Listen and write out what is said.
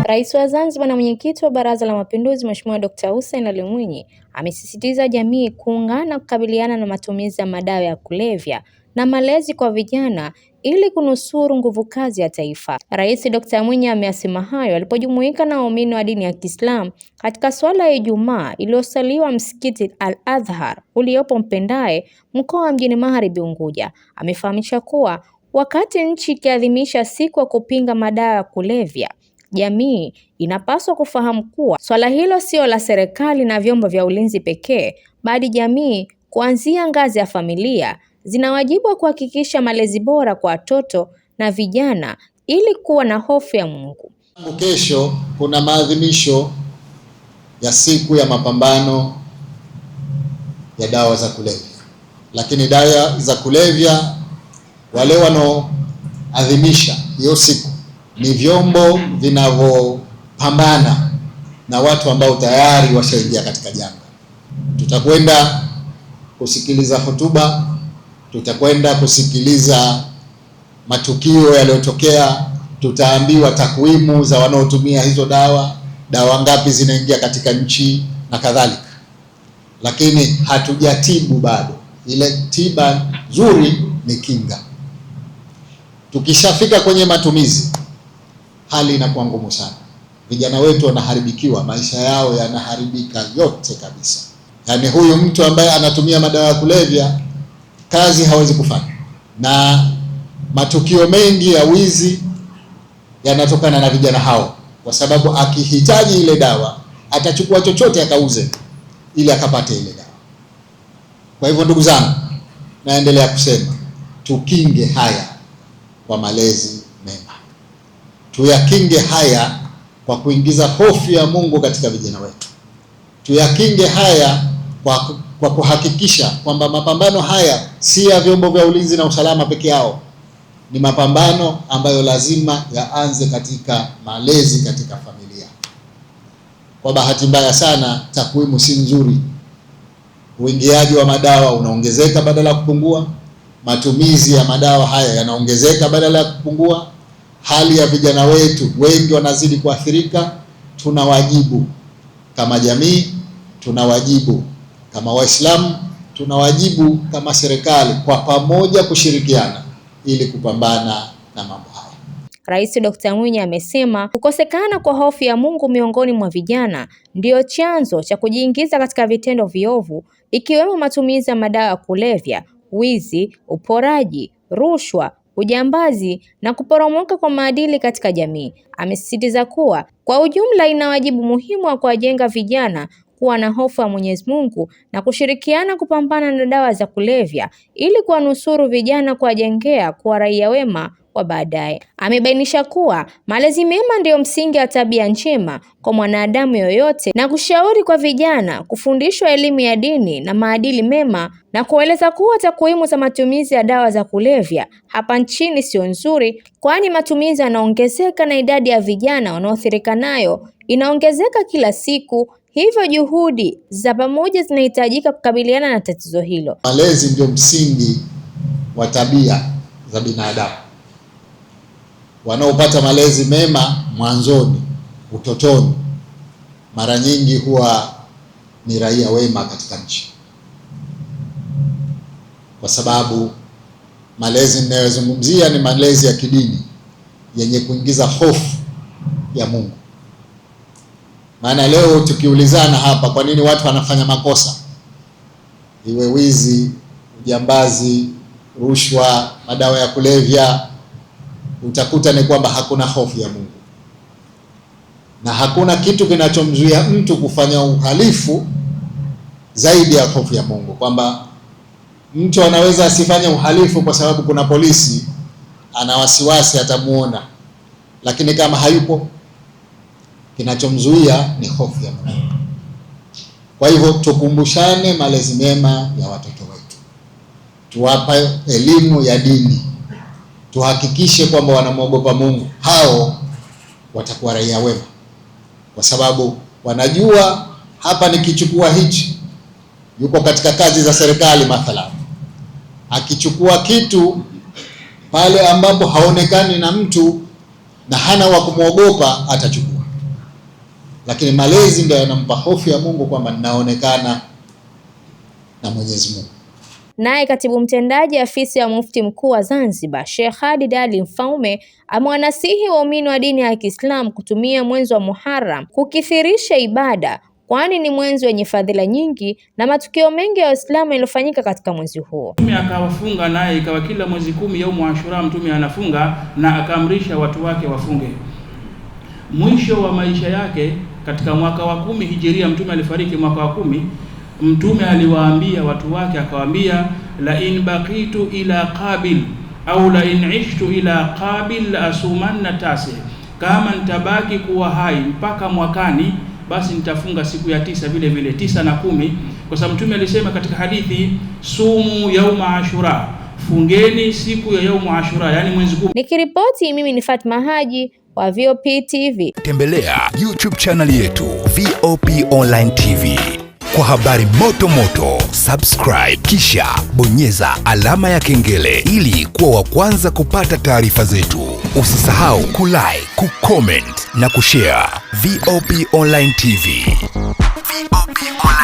Rais wa Zanzibar na mwenyekiti wa Baraza la Mapinduzi Mheshimiwa Dr. Hussein Ali Mwinyi amesisitiza jamii kuungana kukabiliana na matumizi ya madawa ya kulevya na malezi kwa vijana ili kunusuru nguvu kazi ya taifa. Rais Dr. Mwinyi ameyasema hayo alipojumuika na waumini wa dini ya Kiislamu katika swala ya Ijumaa iliyosaliwa msikiti Al-Azhar uliopo Mpendae, mkoa wa Mjini Magharibi Unguja. Amefahamisha kuwa wakati nchi ikiadhimisha siku ya kupinga madawa ya kulevya, jamii inapaswa kufahamu kuwa swala hilo sio la serikali na vyombo vya ulinzi pekee, bali jamii kuanzia ngazi ya familia zina wajibu wa kuhakikisha malezi bora kwa watoto na vijana ili kuwa na hofu ya Mungu. Kesho kuna maadhimisho ya siku ya mapambano ya dawa za kulevya, lakini dawa za kulevya, wale wanaoadhimisha hiyo siku ni vyombo vinavyopambana na watu ambao tayari washaingia katika janga. Tutakwenda kusikiliza hotuba, tutakwenda kusikiliza matukio yaliyotokea, tutaambiwa takwimu za wanaotumia hizo dawa ngapi zinaingia katika nchi na kadhalika. Lakini hatujatibu bado. Ile tiba nzuri ni kinga. Tukishafika kwenye matumizi, hali inakuwa ngumu sana. Vijana wetu wanaharibikiwa, maisha yao yanaharibika yote kabisa. Yaani huyu mtu ambaye anatumia madawa ya kulevya kazi hawezi kufanya, na matukio mengi ya wizi yanatokana na vijana hao, kwa sababu akihitaji ile dawa atachukua chochote akauze ili akapate ile dawa. Kwa hivyo ndugu zangu, naendelea kusema tukinge haya kwa malezi mema. Tuyakinge haya kwa kuingiza hofu ya Mungu katika vijana wetu. Tuyakinge haya kwa kuhakikisha kwamba mapambano haya si ya vyombo vya ulinzi na usalama peke yao. Ni mapambano ambayo lazima yaanze katika malezi katika familia. Kwa bahati mbaya sana, takwimu si nzuri. Uingiaji wa madawa unaongezeka badala ya kupungua. Matumizi ya madawa haya yanaongezeka badala ya kupungua. Hali ya vijana wetu wengi wanazidi kuathirika. Tuna wajibu kama jamii, tuna wajibu kama Waislamu, tuna wajibu kama serikali, kwa pamoja kushirikiana ili kupambana na mambo haya. Rais Dr. Mwinyi amesema kukosekana kwa hofu ya Mungu miongoni mwa vijana ndio chanzo cha kujiingiza katika vitendo viovu, ikiwemo matumizi ya madawa ya kulevya, wizi, uporaji, rushwa, ujambazi na kuporomoka kwa maadili katika jamii. Amesisitiza kuwa kwa ujumla ina wajibu muhimu wa kuwajenga vijana kuwa na hofu ya Mwenyezi Mungu na kushirikiana kupambana na dawa za kulevya ili kuwanusuru vijana kuwajengea kuwa raia wema wa baadaye. Amebainisha kuwa malezi mema ndiyo msingi wa tabia njema kwa mwanadamu yoyote na kushauri kwa vijana kufundishwa elimu ya dini na maadili mema, na kueleza kuwa takwimu za matumizi ya dawa za kulevya hapa nchini sio nzuri, kwani matumizi yanaongezeka na idadi ya vijana wanaoathirika nayo inaongezeka kila siku. Hivyo juhudi za pamoja zinahitajika kukabiliana na tatizo hilo. Malezi ndio msingi wa tabia za binadamu. Wanaopata malezi mema mwanzoni, utotoni, mara nyingi huwa ni raia wema katika nchi, kwa sababu malezi ninayozungumzia ni malezi ya kidini yenye kuingiza hofu ya Mungu. Maana leo tukiulizana hapa kwa nini watu wanafanya makosa, iwe wizi, ujambazi, rushwa, madawa ya kulevya, utakuta ni kwamba hakuna hofu ya Mungu. Na hakuna kitu kinachomzuia mtu kufanya uhalifu zaidi ya hofu ya Mungu, kwamba mtu anaweza asifanye uhalifu kwa sababu kuna polisi ana wasiwasi atamuona, lakini kama hayupo, kinachomzuia ni hofu ya Mungu. Kwa hivyo tukumbushane malezi mema ya watoto wetu, tuwape elimu ya dini, tuhakikishe kwamba wanamwogopa Mungu. Hao watakuwa raia wema, kwa sababu wanajua hapa nikichukua hichi, yuko katika kazi za serikali mathalan, akichukua kitu pale ambapo haonekani na mtu na hana wa kumwogopa atachukua. lakini malezi ndio yanampa hofu ya Mungu kwamba ninaonekana na Mwenyezi Mungu. Naye katibu mtendaji afisi ya Mufti Mkuu wa Zanzibar, Sheikh Khalid Ali Mfaume, amewanasihi waumini wa dini ya Kiislamu kutumia mwezi wa Muharram kukithirisha ibada, kwani ni mwezi wenye fadhila nyingi na matukio mengi ya Uislamu yaliyofanyika katika mwezi huo. Mtume akawafunga, naye ikawa kila mwezi 10 yaumu Ashura Mtume anafunga, na akaamrisha watu wake wafunge. Mwisho wa maisha yake katika mwaka wa 10 Hijiria, Mtume alifariki mwaka wa 10. Mtume aliwaambia watu wake, akawaambia, la in baqitu ila qabil au la in ishtu ila qabil la asumanna tasi, kama nitabaki kuwa hai mpaka mwakani basi nitafunga siku ya 9 vile vile 9 na 10, kwa sababu Mtume alisema katika hadithi, sumu yauma Ashura, fungeni siku ya yaumu Ashura, yani mwezi 10. Nikiripoti mimi ni Fatma Haji wa VOP TV. Tembelea YouTube channel yetu VOP Online TV kwa habari moto moto. Subscribe kisha bonyeza alama ya kengele ili kuwa wa kwanza kupata taarifa zetu. Usisahau kulike, kucomment na kushare. VOP Online TV. VOP Online.